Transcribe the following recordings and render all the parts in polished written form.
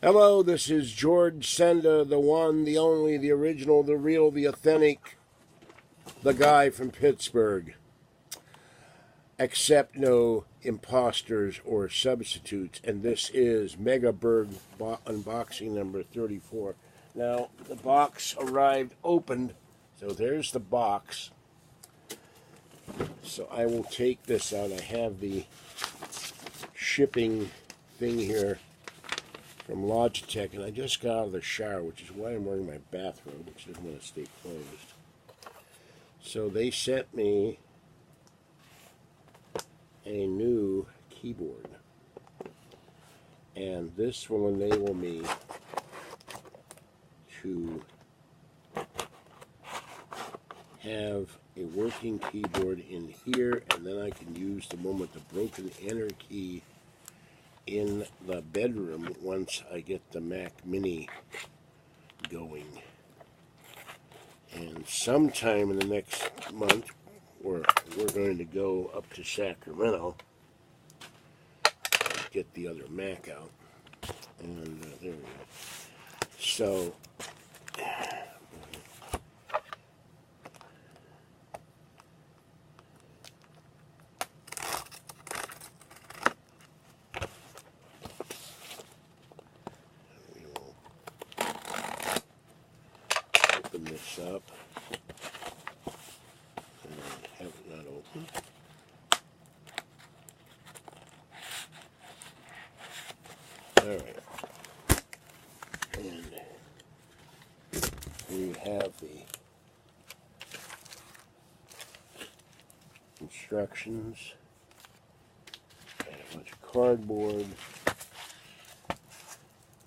Hello, this is George Senda, the one, the only, the original, the real, the authentic, the guy from Pittsburgh. Accept no imposters or substitutes, and this is Mega Burgh unboxing number 34. Now, the box arrived opened, so there's the box. So I will take this out. I have the shipping thing here from Logitech, and I just got out of the shower, which is why I'm wearing my bathrobe, which doesn't want to stay closed. So they sent me a new keyboard, and this will enable me to have a working keyboard in here, and then I can use the one with the broken enter key in the bedroom once I get the Mac Mini going. And sometime in the next month, we're going to go up to Sacramento and get the other Mac out. And there we go. So open this up. And I have it not open. Alright. And we have the instructions. And a bunch of cardboard.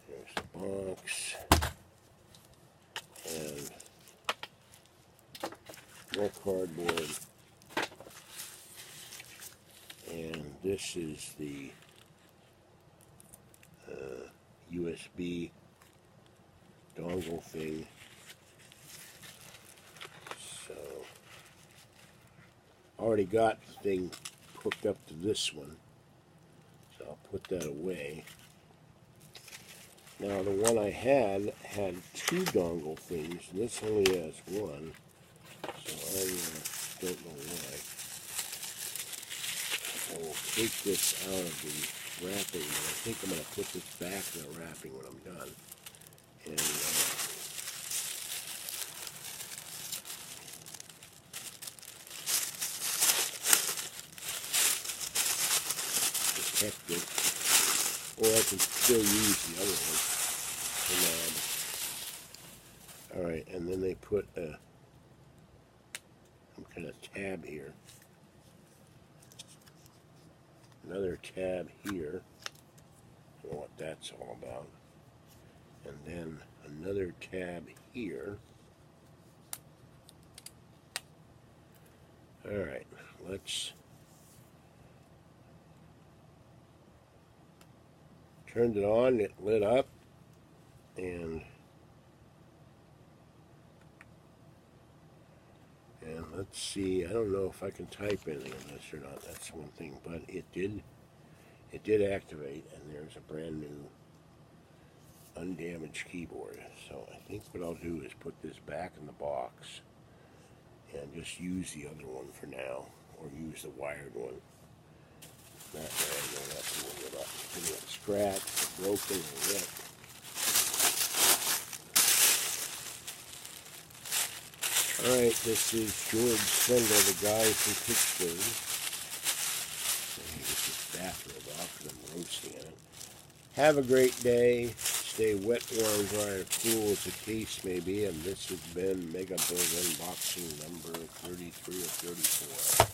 There's the box. And more cardboard, and this is the USB dongle thing. So I already got the thing hooked up to this one, so I'll put that away. Now the one I had two dongle things, and this only has one. So I don't know why. I will take this out of the wrapping, but I think I'm going to put this back in the wrapping when I'm done. And protect it. Or I can still use the other one. Alright, and then they put some kind of tab here. Another tab here. I don't know what that's all about. And then another tab here. Alright, let's turned it on, it lit up, and let's see, I don't know if I can type anything on this or not, that's one thing, but it did activate, and there's a brand new undamaged keyboard. So I think what I'll do is put this back in the box and just use the other one for now, or use the wired one. That way I don't have to worry about getting it scratched, broken, or ripped. Alright, this is George Senda, the guy from Pittsburgh. Get this bathrobe off because I'm roasting in it. Have a great day. Stay wet, warm, dry, or cool as the case may be. And this has been Mega Burgh unboxing number 33 or 34.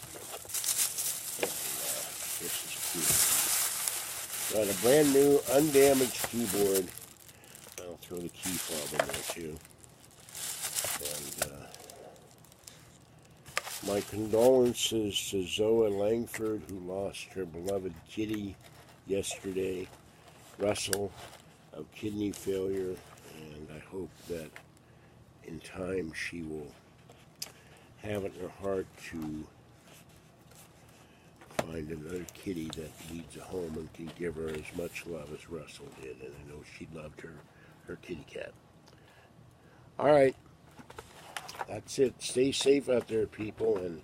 This is cool. Got a brand new undamaged keyboard. I'll throw the key fob in there too. And my condolences to Zoe Langford, who lost her beloved kitty yesterday, Russell, of kidney failure, and I hope that in time she will have it in her heart to find another kitty that needs a home and can give her as much love as Russell did. And I know she loved her kitty cat. All right. That's it. Stay safe out there, people. And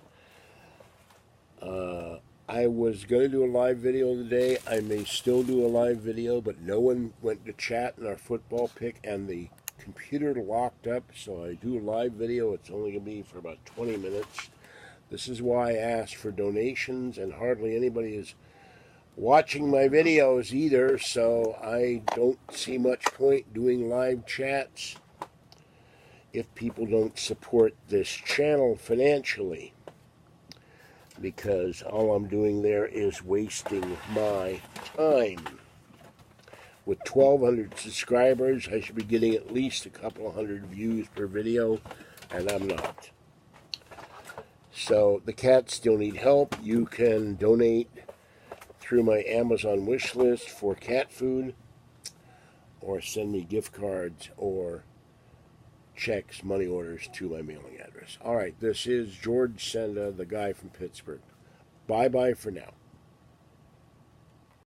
I was going to do a live video today. I may still do a live video, but no one went to chat in our football pick, and the computer locked up, so I do a live video. It's only going to be for about 20 minutes. This is why I asked for donations, and hardly anybody is watching my videos either, so I don't see much point doing live chats if people don't support this channel financially, because all I'm doing there is wasting my time. With 1,200 subscribers, I should be getting at least a couple of hundred views per video, and I'm not. So the cats still need help. You can donate through my Amazon wish list for cat food, or send me gift cards or checks, money orders to my mailing address. All right, this is George Senda, the guy from Pittsburgh. Bye-bye for now.